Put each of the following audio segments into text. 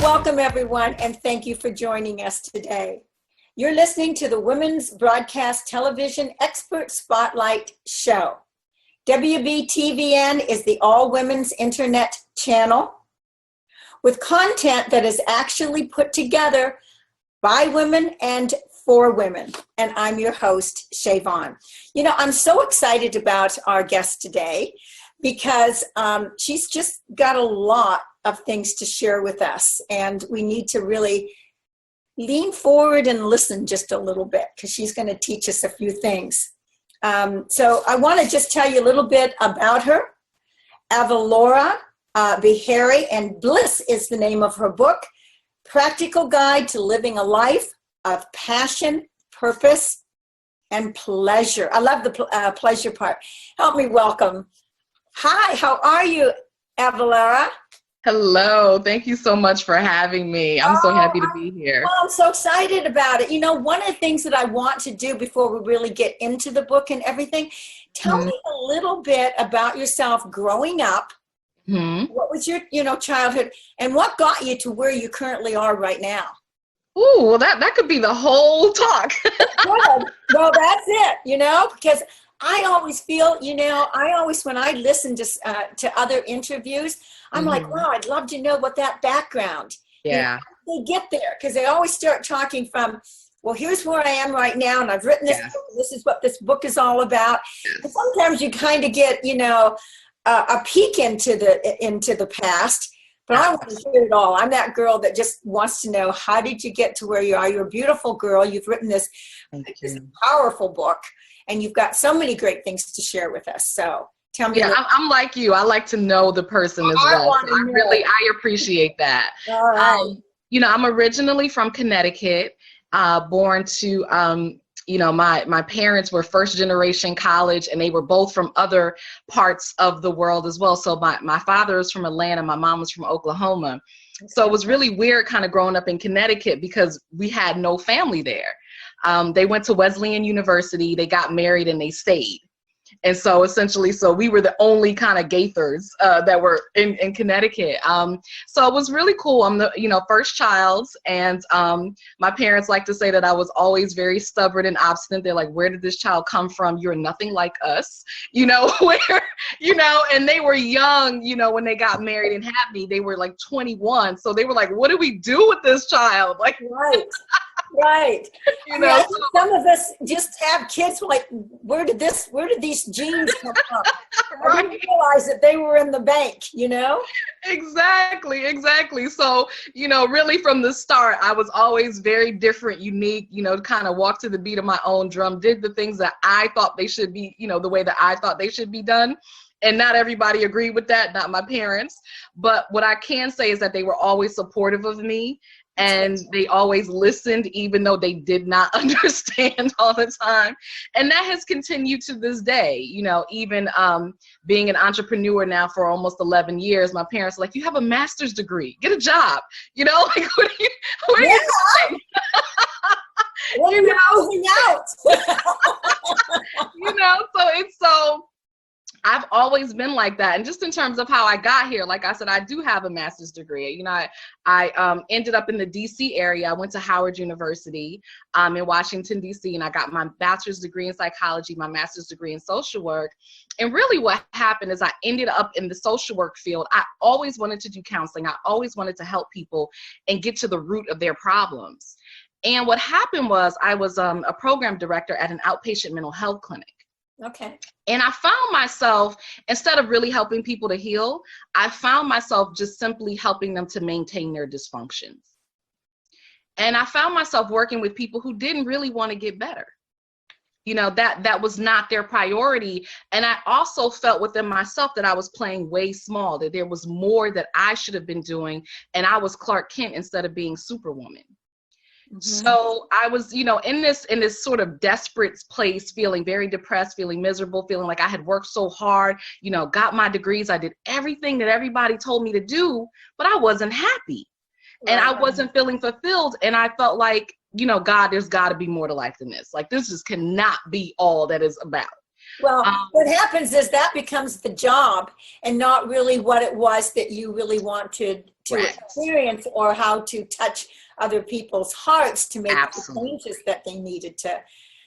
Welcome, everyone, and thank you for joining us today. You're listening to the Women's Broadcast Television Expert Spotlight Show. WBTVN is the all-women's internet channel with content that is actually put together by women and for women. And I'm your host, Shea Vaughn. You know, I'm so excited about our guest today because she's just got a lot of things to share with us. And we need to really lean forward and listen just a little bit because she's going to teach us a few things. So I want to just tell you a little bit about her. Avalaura Beharry and Bliss is the name of her book, Practical Guide to Living a Life of Passion, Purpose, and Pleasure. I love the pleasure part. Help me welcome. Hi, how are you, Avalaura? Hello, thank you so much for having me. I'm so happy to be here. Well, I'm so excited about it. You know, one of the things that I want to do before we really get into the book and everything, tell me a little bit about yourself growing up. What was your, childhood, and what got you to where you currently are right now? Ooh, well, that could be the whole talk. Good. Well, that's it, because I always feel, when I listen to other interviews, I'm like, wow, I'd love to know what that background. Yeah. They get there because they always start talking from, well, here's where I am right now, and I've written this book, and this is what this book is all about. And sometimes you kind of get, a peek into the past. But I want to hear it all. I'm that girl that just wants to know, how did you get to where you are? You're a beautiful girl. You've written this powerful book, and you've got so many great things to share with us. So tell me. Yeah, I'm like you. I like to know the person as well. So I appreciate that. All right. I'm originally from Connecticut, born to, my parents were first generation college, and they were both from other parts of the world as well. So my father is from Atlanta, my mom was from Oklahoma. So it was really weird kind of growing up in Connecticut because we had no family there. They went to Wesleyan University, they got married, and they stayed. And so essentially, we were the only kind of Gaithers that were in Connecticut. So it was really cool. I'm the first child, and my parents like to say that I was always very stubborn and obstinate. They're like, where did this child come from? You're nothing like us, and they were young, when they got married and had me. They were like 21. So they were like, what do we do with this child? Like, right. Right. Some of us just have kids like, where did these genes come from? I didn't realize that they were in the bank, Exactly. So, really from the start, I was always very different, unique, kind of walked to the beat of my own drum, did the things that I thought they should be, the way that I thought they should be done. And not everybody agreed with that, not my parents. But what I can say is that they were always supportive of me. And they always listened, even though they did not understand all the time. And that has continued to this day. Even being an entrepreneur now for almost 11 years, my parents are like, you have a master's degree, get a job. Like, what are you doing? So I've always been like that. And just in terms of how I got here, like I said, I do have a master's degree. I ended up in the DC area. I went to Howard University in Washington, DC, and I got my bachelor's degree in psychology, my master's degree in social work. And really what happened is I ended up in the social work field. I always wanted to do counseling. I always wanted to help people and get to the root of their problems. And what happened was I was a program director at an outpatient mental health clinic. Okay. And I found myself, instead of really helping people to heal, I found myself just simply helping them to maintain their dysfunctions. And I found myself working with people who didn't really want to get better. That was not their priority. And I also felt within myself that I was playing way small, that there was more that I should have been doing. And I was Clark Kent instead of being Superwoman. So I was, in this sort of desperate place, feeling very depressed, feeling miserable, feeling like I had worked so hard, got my degrees. I did everything that everybody told me to do, but I wasn't happy. And I wasn't feeling fulfilled. And I felt like, God, there's got to be more to life than this. Like, this just cannot be all that is about. Well, what happens is that becomes the job and not really what it was that you really wanted to experience, or how to touch other people's hearts to make the changes that they needed to.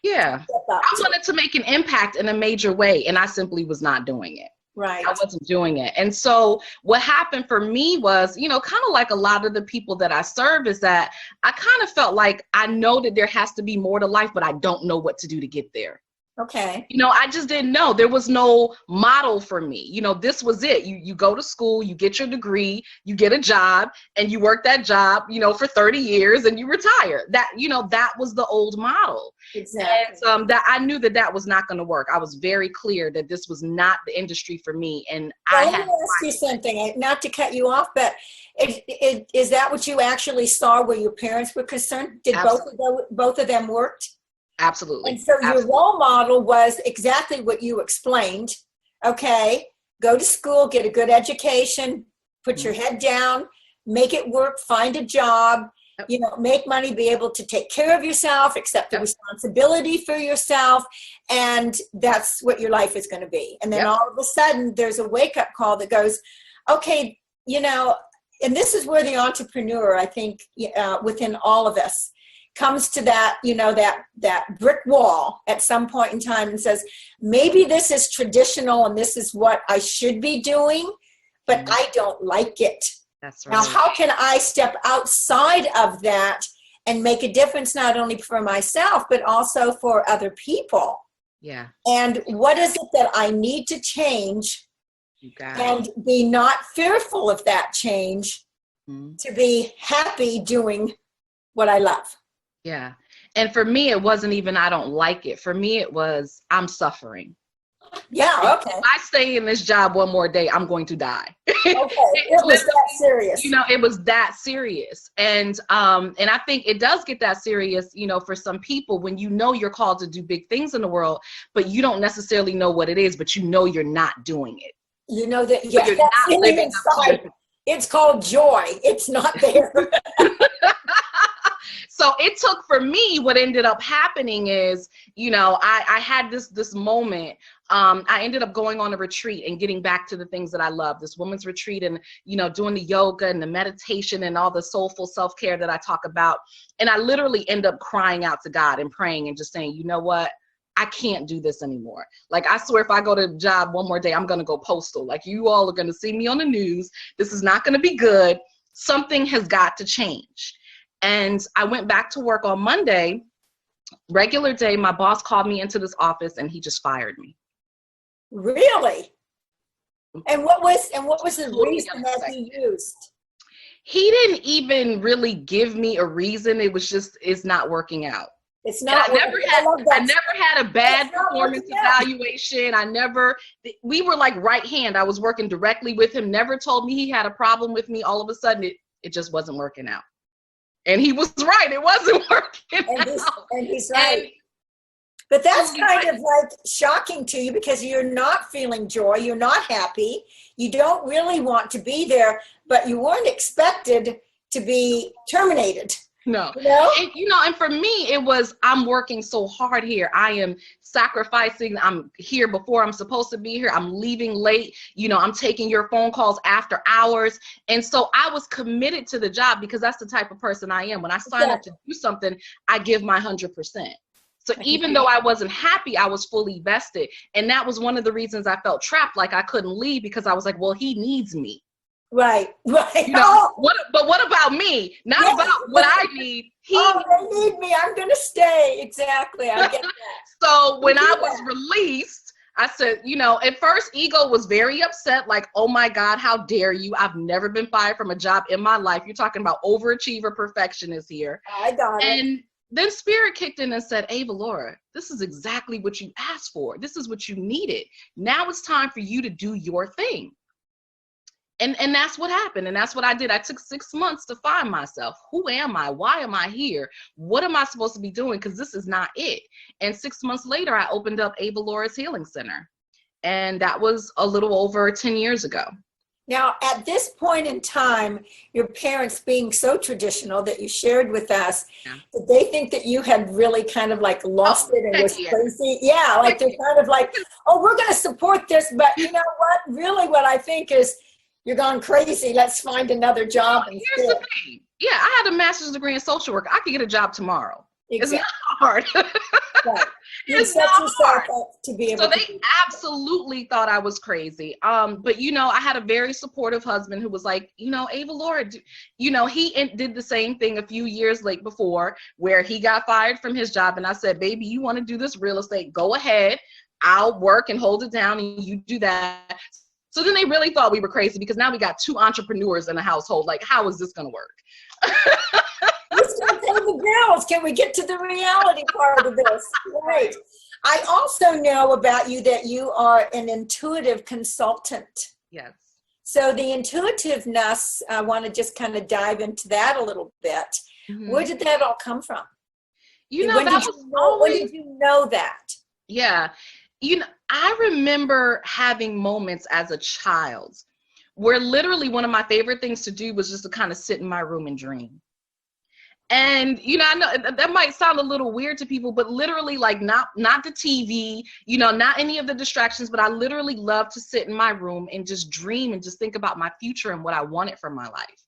Yeah. I wanted to make an impact in a major way, and I simply was not doing it. Right. I wasn't doing it. And so what happened for me was, you know, kind of like a lot of the people that I serve, is that I kind of felt like I know that there has to be more to life, but I don't know what to do to get there. Okay. You know, I just didn't know. There was no model for me. You know, this was it. You go to school, you get your degree, you get a job, and you work that job, you know, for 30 years and you retire. That, you know, that was the old model. Exactly. And that I knew that that was not going to work. I was very clear that this was not the industry for me. And well, let me ask you something, not to cut you off, but is that what you actually saw where your parents were concerned? Did both of them worked? Absolutely. And so your role model was exactly what you explained. Okay, go to school, get a good education, put your head down, make it work, find a job, you know, make money, be able to take care of yourself, accept the responsibility for yourself, and that's what your life is going to be. And then all of a sudden there's a wake-up call that goes, okay, you know, and this is where the entrepreneur, I think, within all of us, comes to that, you know, that brick wall at some point in time and says, maybe this is traditional and this is what I should be doing, but I don't like it. That's right. Now, how can I step outside of that and make a difference, not only for myself, but also for other people? Yeah. And what is it that I need to change, and be not fearful of that change, to be happy doing what I love? Yeah. And for me, it wasn't even, I don't like it. For me, it was, I'm suffering. Yeah. Okay. If I stay in this job one more day, I'm going to die. Okay. It was that serious. You know, it was that serious. And I think it does get that serious, you know, for some people, when you know you're called to do big things in the world, but you don't necessarily know what it is, but you know you're not doing it. You know that, yeah, that's living inside. It's called joy. It's not there. So it took, for me, what ended up happening is, you know, I had this moment. I ended up going on a retreat and getting back to the things that I love, this women's retreat, and, you know, doing the yoga and the meditation and all the soulful self-care that I talk about. And I literally end up crying out to God and praying and just saying, you know what? I can't do this anymore. Like, I swear, if I go to a job one more day, I'm going to go postal. Like, you all are going to see me on the news. This is not going to be good. Something has got to change. And I went back to work on Monday, regular day. My boss called me into this office and he just fired me. Really? And what was the reason that he used? He didn't even really give me a reason. It was just, it's not working out. It's not. I never had a bad performance evaluation. We were like right hand. I was working directly with him. Never told me he had a problem with me. All of a sudden, it just wasn't working out. And he was right. It wasn't working out. And he's right. But that's kind of like shocking to you, because you're not feeling joy. You're not happy. You don't really want to be there, but you weren't expected to be terminated. No. You know? And for me, it was, I'm working so hard here. I am sacrificing. I'm here before I'm supposed to be here. I'm leaving late. You know, I'm taking your phone calls after hours. And so I was committed to the job, because that's the type of person I am. When I sign up to do something, I give my 100%. So even though I wasn't happy, I was fully vested. And that was one of the reasons I felt trapped, like I couldn't leave, because I was like, well, he needs me. Right. You know, but what about me? Not about what I need. They need me. I'm going to stay. Exactly. I get that. So when I was released, I said, you know, at first ego was very upset. Like, oh my God, how dare you? I've never been fired from a job in my life. You're talking about overachiever perfectionist here. I got it. And then spirit kicked in and said, Avalaura, this is exactly what you asked for. This is what you needed. Now it's time for you to do your thing. And that's what happened. And that's what I did. I took 6 months to find myself. Who am I? Why am I here? What am I supposed to be doing? Because this is not it. And 6 months later, I opened up Avalauras Healing Center. And that was a little over 10 years ago. Now, at this point in time, your parents being so traditional that you shared with us, Yeah. did they think that you had really kind of like lost it and heck was yeah. crazy? Yeah, like they're kind of like, oh, we're going to support this, but you know what? Really what I think is you're gone crazy. Let's find another job Here's instead. the thing. Yeah, I had a master's degree in social work. I could get a job tomorrow. Exactly. It's not hard. Right. You It's set not yourself hard. up to be able So to. they absolutely thought I was crazy. But you know, I had a very supportive husband who was like, you know, Avalaura, you know, did the same thing a few years late before where he got fired from his job. And I said, baby, you want to do this real estate? Go ahead. I'll work and hold it down and you do that. So then they really thought we were crazy because now we got 2 entrepreneurs in the household. Like, how is this going to work? Who's going to pay the bills? Can we get to the reality part of this? Right. I also know about you that you are an intuitive consultant. Yes. So the intuitiveness, I want to just kind of dive into that a little bit. Mm-hmm. Where did that all come from? You know, when did you know that? Yeah. You know, I remember having moments as a child where literally one of my favorite things to do was just to kind of sit in my room and dream. And, you know, I know that might sound a little weird to people, but literally like not the TV, you know, not any of the distractions, but I literally love to sit in my room and just dream and just think about my future and what I wanted for my life.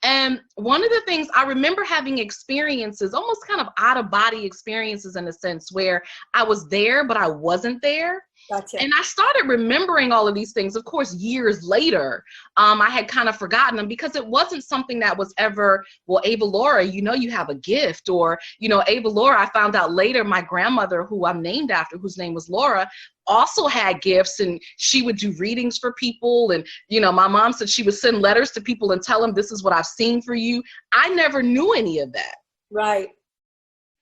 And one of the things I remember having experiences, almost kind of out of body experiences in a sense, where I was there, but I wasn't there. Gotcha. And I started remembering all of these things, of course, years later. I had kind of forgotten them because it wasn't something that was ever, well, Avalaura, you know, you have a gift, or, you know, Avalaura, I found out later, my grandmother, who I'm named after, whose name was Laura, also had gifts, and she would do readings for people. And, you know, my mom said she would send letters to people and tell them, this is what I've seen for you. I never knew any of that. Right.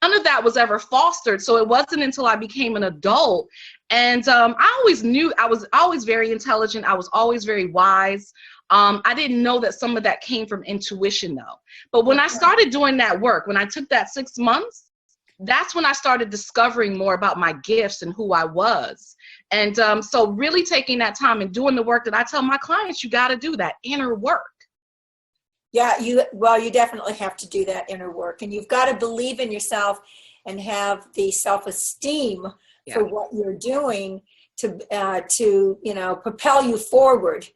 None of that was ever fostered. So it wasn't until I became an adult. And I always knew I was always very intelligent. I was always very wise. I didn't know that some of that came from intuition, though. But when I started doing that work, when I took that 6 months, that's when I started discovering more about my gifts and who I was. And so really taking that time and doing the work that I tell my clients, you got to do that inner work. Yeah, you definitely have to do that inner work, and you've got to believe in yourself and have the self-esteem for what you're doing to you know, propel you forward,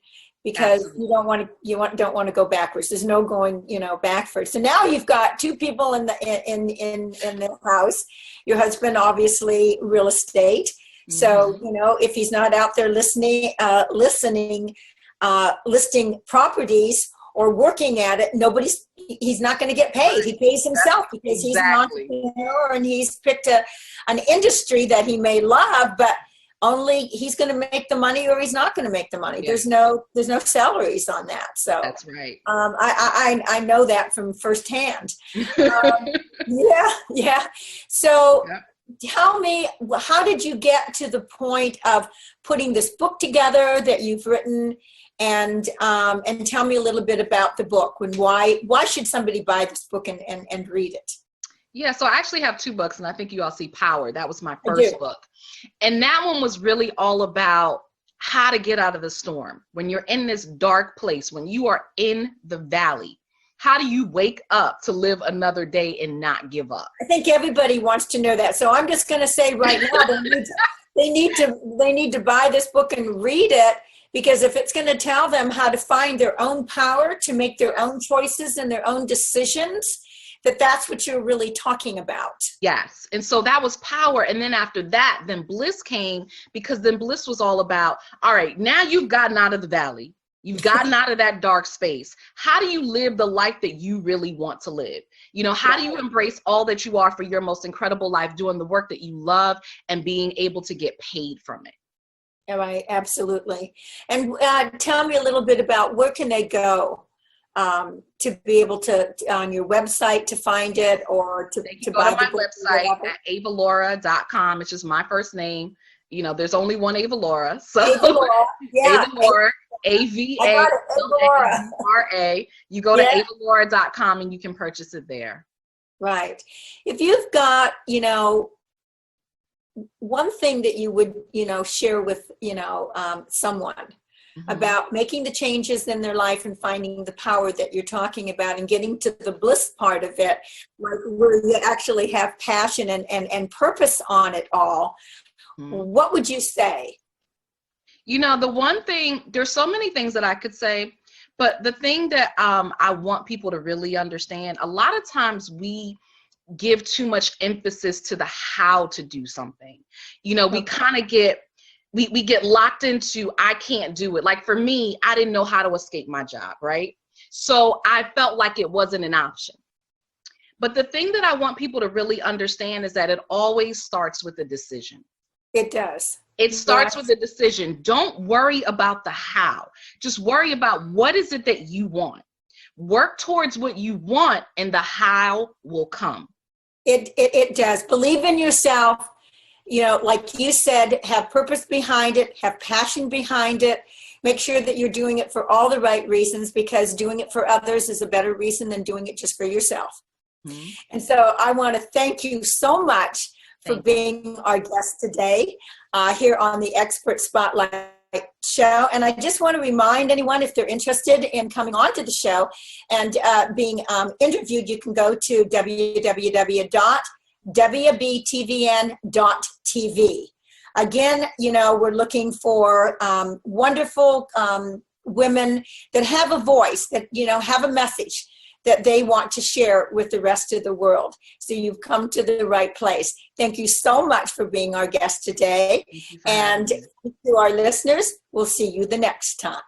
because Absolutely. you don't want to go backwards. There's no going, you know, backwards. So now you've got 2 people in the house. Your husband, obviously, real estate. Mm-hmm. So, you know, if he's not out there listing properties or working at it, he's not going to get paid. He pays himself because he's an entrepreneur, and he's picked an industry that he may love, but only he's going to make the money or he's not going to make the money. Yes. There's no salaries on that. So that's right. I know that from firsthand. Yeah. So tell me, how did you get to the point of putting this book together that you've written? And tell me a little bit about the book. Why should somebody buy this book and read it? Yeah, so I actually have 2 books, and I think you all see Power. That was my first book. And that one was really all about how to get out of the storm. When you're in this dark place, when you are in the valley, how do you wake up to live another day and not give up? I think everybody wants to know that. So I'm just going to say right now, they need to buy this book and read it. Because if it's going to tell them how to find their own power, to make their own choices and their own decisions, that's what you're really talking about. Yes. And so that was Power. And then after that, then Bliss came, because then Bliss was all about, all right, now you've gotten out of the valley. You've gotten out of that dark space. How do you live the life that you really want to live? You know, how do you embrace all that you are for your most incredible life, doing the work that you love and being able to get paid from it? Right, absolutely. And tell me a little bit about where can they go to be able to, on your website, to find it, or to buy my website at avalaura.com. It's just my first name. You know, there's only one Avalaura. So Avalaura, yeah. Avalaura, Avalaura. You go to avalaura.com and you can purchase it there. Right. If you've got, you know, one thing that you would, you know, share with, you know, someone about making the changes in their life and finding the power that you're talking about and getting to the bliss part of it, like where you actually have passion and purpose on it all. What would you say? You know, the one thing, there's so many things that I could say, but the thing that I want people to really understand, a lot of times we give too much emphasis to the how to do something. You know, we kind of get, we get locked into, I can't do it. Like for me, I didn't know how to escape my job, right? So I felt like it wasn't an option. But the thing that I want people to really understand is that it always starts with a decision. It does. It starts with a decision. Don't worry about the how. Just worry about what is it that you want. Work towards what you want and the how will come. It does. Believe in yourself. You know, like you said, have purpose behind it, have passion behind it. Make sure that you're doing it for all the right reasons, because doing it for others is a better reason than doing it just for yourself. And so I want to thank you so much for being our guest today here on the Expert Spotlight show. And I just want to remind anyone, if they're interested in coming on to the show and being interviewed, you can go to www.WBTVN.tv. Again, you know, we're looking for wonderful women that have a voice, that, you know, have a message that they want to share with the rest of the world. So you've come to the right place. Thank you so much for being our guest today. And to our listeners, we'll see you the next time.